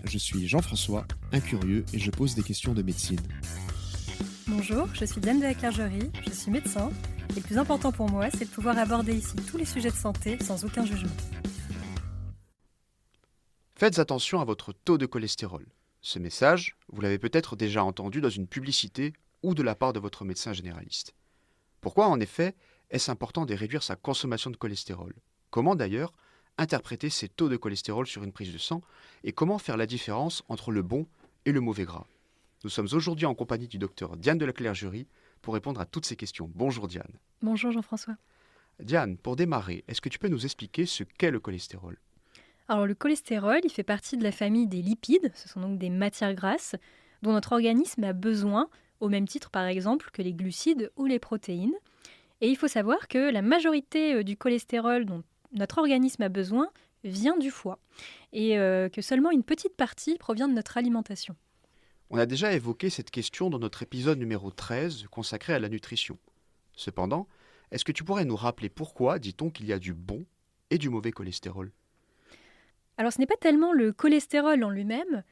je suis Jean-François, un curieux et je pose des questions de médecine. Bonjour, je suis Diane de la Clergerie, je suis médecin et le plus important pour moi, c'est de pouvoir aborder ici tous les sujets de santé sans aucun jugement. Faites attention à votre taux de cholestérol. Ce message, vous l'avez peut-être déjà entendu dans une publicité ou de la part de votre médecin généraliste. Pourquoi, en effet, est-ce important de réduire sa consommation de cholestérol? Comment d'ailleurs interpréter ces taux de cholestérol sur une prise de sang et comment faire la différence entre le bon et le mauvais gras? Nous sommes aujourd'hui en compagnie du docteur Diane de la Clergerie pour répondre à toutes ces questions. Bonjour Diane. Bonjour Jean-François. Diane, pour démarrer, est-ce que tu peux nous expliquer ce qu'est le cholestérol? Alors le cholestérol, il fait partie de la famille des lipides, ce sont donc des matières grasses dont notre organisme a besoin, au même titre par exemple que les glucides ou les protéines. Et il faut savoir que la majorité du cholestérol dont notre organisme a besoin vient du foie et que seulement une petite partie provient de notre alimentation. On a déjà évoqué cette question dans notre épisode numéro 13 consacré à la nutrition. Cependant, est-ce que tu pourrais nous rappeler pourquoi dit-on qu'il y a du bon et du mauvais cholestérol? Alors ce n'est pas tellement le cholestérol en lui-même,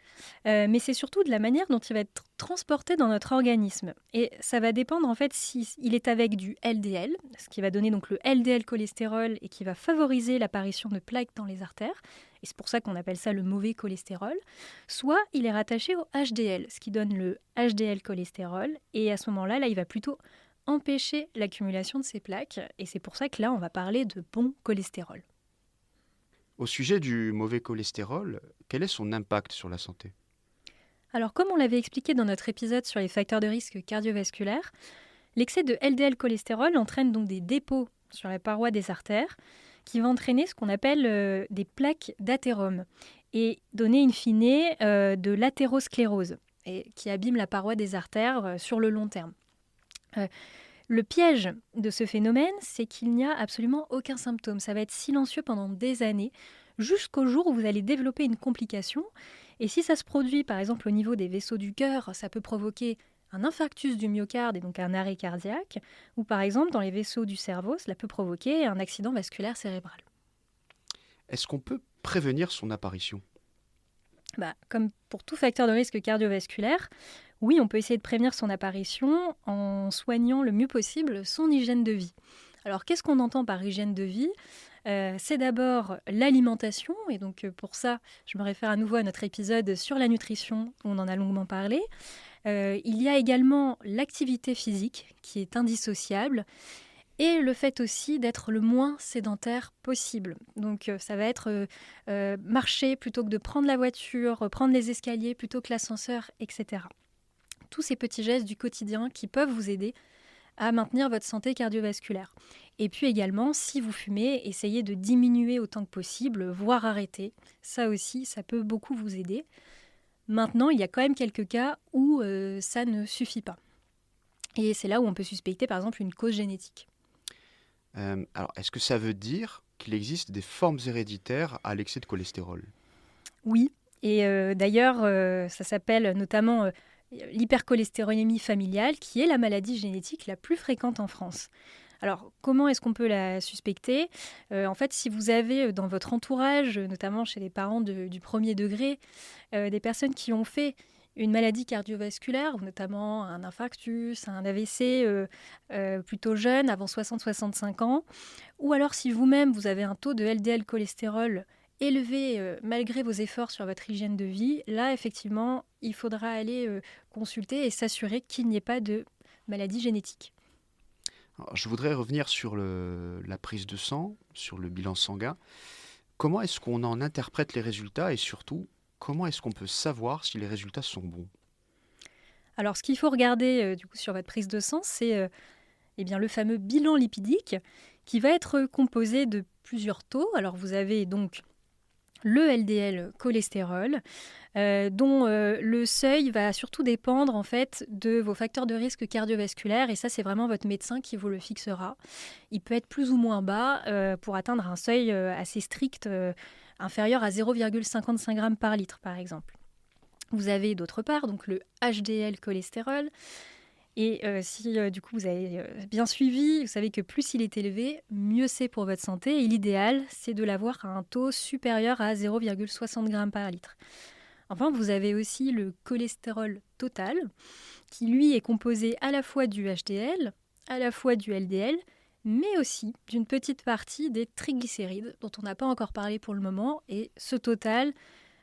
mais c'est surtout de la manière dont il va être transporté dans notre organisme. Et ça va dépendre en fait s'il est avec du LDL, ce qui va donner donc le LDL cholestérol et qui va favoriser l'apparition de plaques dans les artères, et c'est pour ça qu'on appelle ça le mauvais cholestérol, soit il est rattaché au HDL, ce qui donne le HDL cholestérol, et à ce moment-là, il va plutôt empêcher l'accumulation de ces plaques, et c'est pour ça que là, on va parler de bon cholestérol. Au sujet du mauvais cholestérol, quel est son impact sur la santé? Alors, comme on l'avait expliqué dans notre épisode sur les facteurs de risque cardiovasculaires, l'excès de LDL cholestérol entraîne donc des dépôts sur la paroi des artères qui va entraîner ce qu'on appelle des plaques d'athérome et donner in fine de l'athérosclérose et qui abîme la paroi des artères sur le long terme. Le piège de ce phénomène, c'est qu'il n'y a absolument aucun symptôme. Ça va être silencieux pendant des années, jusqu'au jour où vous allez développer une complication. Et si ça se produit, par exemple, au niveau des vaisseaux du cœur, ça peut provoquer un infarctus du myocarde et donc un arrêt cardiaque. Ou par exemple, dans les vaisseaux du cerveau, cela peut provoquer un accident vasculaire cérébral. Est-ce qu'on peut prévenir son apparition? Comme pour tout facteur de risque cardiovasculaire, oui, on peut essayer de prévenir son apparition en soignant le mieux possible son hygiène de vie. Alors, qu'est-ce qu'on entend par hygiène de vie ? C'est d'abord l'alimentation, et donc pour ça, je me réfère à nouveau à notre épisode sur la nutrition, où on en a longuement parlé. Il y a également l'activité physique, qui est indissociable, et le fait aussi d'être le moins sédentaire possible. Donc ça va être marcher plutôt que de prendre la voiture, prendre les escaliers plutôt que l'ascenseur, etc. Tous ces petits gestes du quotidien qui peuvent vous aider à maintenir votre santé cardiovasculaire. Et puis également, si vous fumez, essayez de diminuer autant que possible, voire arrêter. Ça aussi, ça peut beaucoup vous aider. Maintenant, il y a quand même quelques cas où ça ne suffit pas. Et c'est là où on peut suspecter par exemple une cause génétique. Alors, est-ce que ça veut dire qu'il existe des formes héréditaires à l'excès de cholestérol? Oui, et d'ailleurs, ça s'appelle notamment l'hypercholestérolémie familiale, qui est la maladie génétique la plus fréquente en France. Alors, comment est-ce qu'on peut la suspecter ? En fait, si vous avez dans votre entourage, notamment chez les parents du premier degré, des personnes qui ont fait une maladie cardiovasculaire, notamment un infarctus, un AVC plutôt jeune, avant 60-65 ans, ou alors si vous-même vous avez un taux de LDL cholestérol élevé malgré vos efforts sur votre hygiène de vie, là effectivement il faudra aller consulter et s'assurer qu'il n'y ait pas de maladie génétique. Alors, je voudrais revenir sur la prise de sang, sur le bilan sanguin. Comment est-ce qu'on en interprète les résultats et surtout, comment est-ce qu'on peut savoir si les résultats sont bons? Alors ce qu'il faut regarder du coup sur votre prise de sang, c'est le fameux bilan lipidique qui va être composé de plusieurs taux. Alors vous avez donc le LDL cholestérol, dont le seuil va surtout dépendre en fait de vos facteurs de risque cardiovasculaire, et ça c'est vraiment votre médecin qui vous le fixera. Il peut être plus ou moins bas pour atteindre un seuil assez strict, inférieur à 0,55 g par litre par exemple. Vous avez d'autre part donc le HDL cholestérol. Et si du coup vous avez bien suivi, vous savez que plus il est élevé, mieux c'est pour votre santé. Et l'idéal, c'est de l'avoir à un taux supérieur à 0,60 g par litre. Enfin, vous avez aussi le cholestérol total, qui lui est composé à la fois du HDL, à la fois du LDL, mais aussi d'une petite partie des triglycérides, dont on n'a pas encore parlé pour le moment, et ce total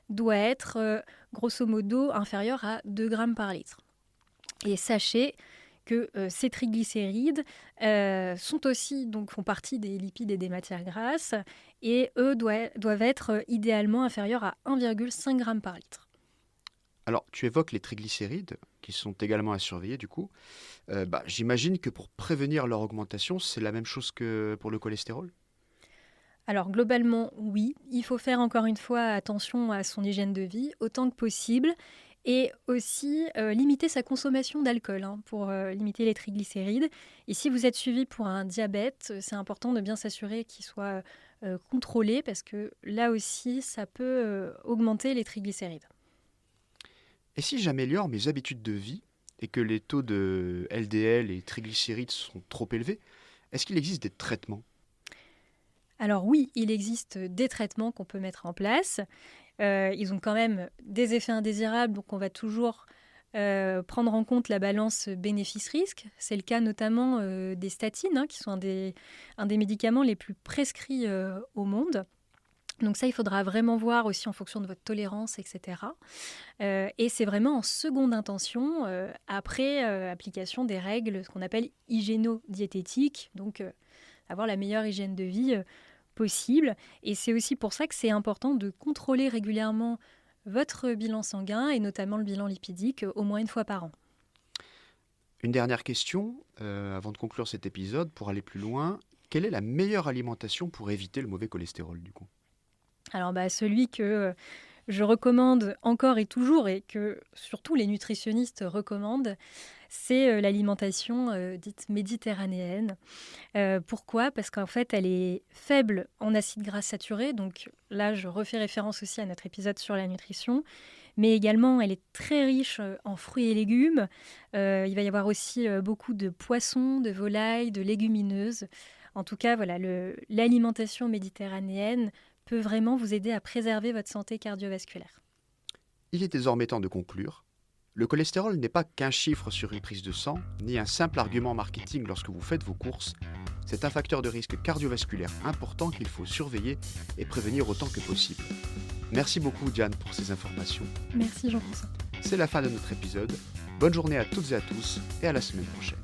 doit être grosso modo inférieur à 2 grammes par litre. Et sachez que ces triglycérides sont aussi, donc, font partie des lipides et des matières grasses, et eux doivent être idéalement inférieurs à 1,5 g par litre. Alors, tu évoques les triglycérides, qui sont également à surveiller du coup. J'imagine que pour prévenir leur augmentation, c'est la même chose que pour le cholestérol? Alors globalement, oui, il faut faire encore une fois attention à son hygiène de vie autant que possible et aussi limiter sa consommation d'alcool pour limiter les triglycérides. Et si vous êtes suivi pour un diabète, c'est important de bien s'assurer qu'il soit contrôlé parce que là aussi, ça peut augmenter les triglycérides. Et si j'améliore mes habitudes de vie et que les taux de LDL et triglycérides sont trop élevés, est-ce qu'il existe des traitements? Alors oui, il existe des traitements qu'on peut mettre en place. Ils ont quand même des effets indésirables, donc on va toujours prendre en compte la balance bénéfice-risque. C'est le cas notamment des statines, qui sont un des médicaments les plus prescrits au monde. Donc ça, il faudra vraiment voir aussi en fonction de votre tolérance, etc. Et c'est vraiment en seconde intention, après application des règles, ce qu'on appelle hygiéno-diététiques, donc avoir la meilleure hygiène de vie possible. Et c'est aussi pour ça que c'est important de contrôler régulièrement votre bilan sanguin et notamment le bilan lipidique au moins une fois par an. Une dernière question, avant de conclure cet épisode, pour aller plus loin. Quelle est la meilleure alimentation pour éviter le mauvais cholestérol du coup? Alors celui que je recommande encore et toujours et que surtout les nutritionnistes recommandent, c'est l'alimentation dite méditerranéenne. Pourquoi? Parce qu'en fait, elle est faible en acides gras saturés. Donc là, je refais référence aussi à notre épisode sur la nutrition. Mais également, elle est très riche en fruits et légumes. Il va y avoir aussi beaucoup de poissons, de volailles, de légumineuses. En tout cas, voilà, l'alimentation méditerranéenne peut vraiment vous aider à préserver votre santé cardiovasculaire. Il est désormais temps de conclure. Le cholestérol n'est pas qu'un chiffre sur une prise de sang, ni un simple argument marketing lorsque vous faites vos courses. C'est un facteur de risque cardiovasculaire important qu'il faut surveiller et prévenir autant que possible. Merci beaucoup Diane pour ces informations. Merci Jean-François. C'est la fin de notre épisode. Bonne journée à toutes et à tous et à la semaine prochaine.